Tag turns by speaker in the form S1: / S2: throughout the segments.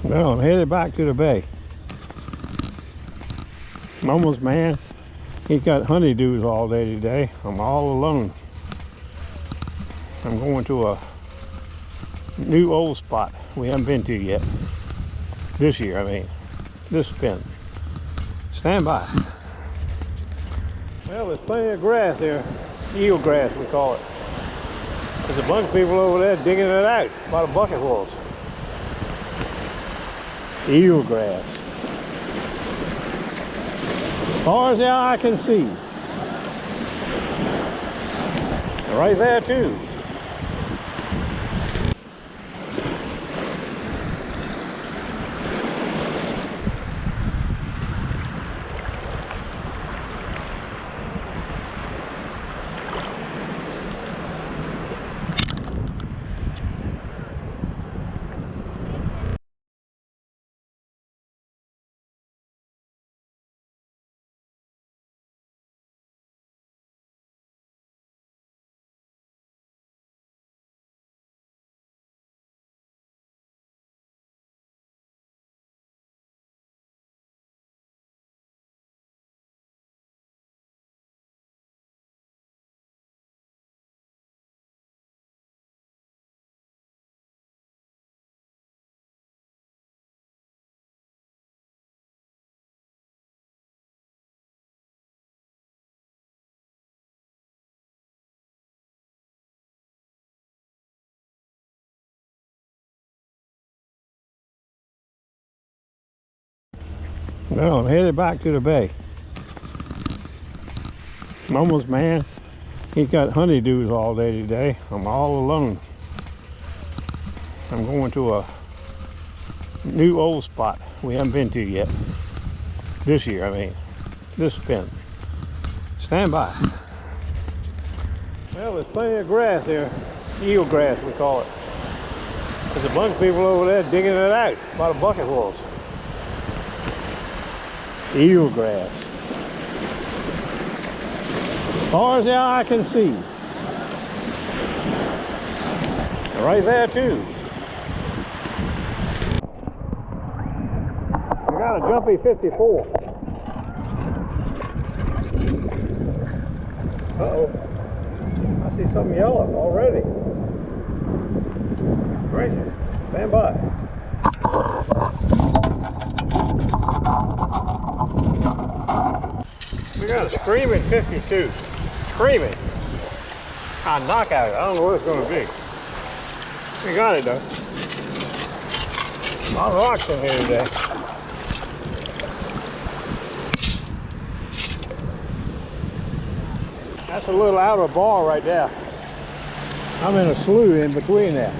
S1: Well, I'm headed back to the bay. Mama's man, he's got honeydews all day today. I'm all alone. I'm going to a new old spot we haven't been to yet. This year, I mean. This spin. Stand by. Well, there's plenty of grass here. Eel grass, we call it. There's a bunch of people over there digging it out by the bucketfuls. Eel grass. As far as the eye can see. Right there too. Well, I'm headed back to the bay. Mama's man, he's got honeydews all day today. I'm all alone. I'm going to a new old spot we haven't been to yet. This year, I mean. This spin. Stand by. Well, there's plenty of grass here. Eel grass, we call it. There's a bunch of people over there digging it out by the bucketfuls. Eel grass. As far as the eye can see. Right there too. We got a jumpy 54. Uh-oh. I see something yellow already. Gracious. Stand by. We got a screaming 52. Screaming. A knockout. I don't know what it's going to be. We got it though. A lot of rocks in here today. That's a little outer bar right there. I'm in a slough in between there.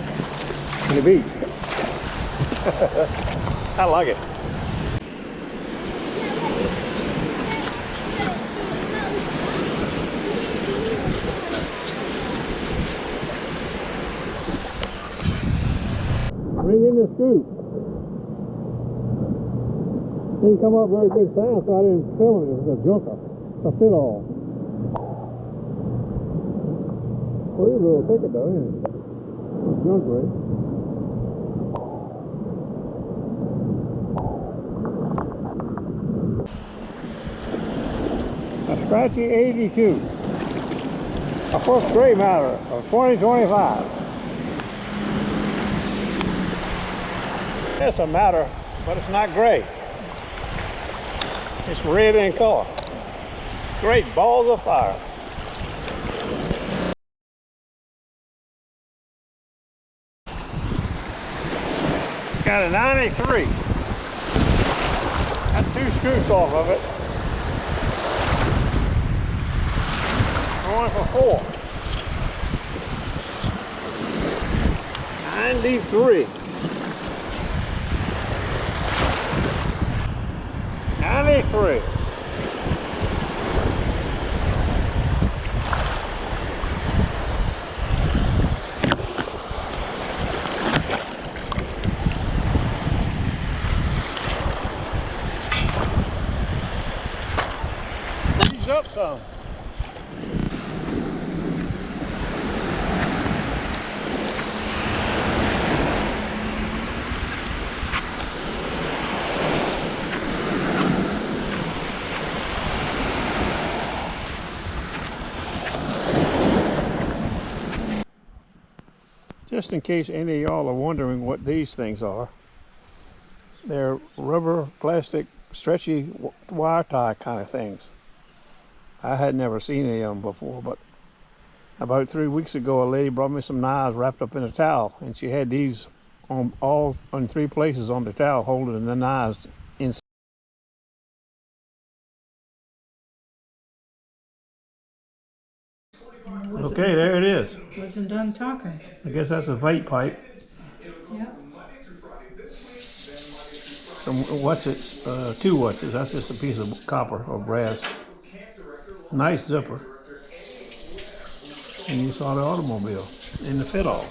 S1: In the beach. I like it. Bring in the scoop. Didn't come up very good sound, so I didn't film it. It was a junker. A fit-all. Pretty little ticket though, isn't it? Junk rig. A scratchy 82. A first grade matter of 2025. It's a matter, but it's not gray. It's red in color. Great balls of fire. Got a 93. Got 2 scoops off of it. Going for 4. 93. 93. Ease up some. Just in case any of y'all are wondering what these things are, they're rubber, plastic, stretchy wire tie kind of things. I had never seen any of them before, but about 3 weeks ago, a lady brought me some knives wrapped up in a towel, and she had these in 3 places on the towel, holding the knives inside. Okay, there it is.
S2: Wasn't done talking.
S1: I guess that's a vape pipe.
S2: Yeah.
S1: Some watches, 2 watches. That's just a piece of copper or brass. Nice zipper. And you saw the automobile in the fit-all.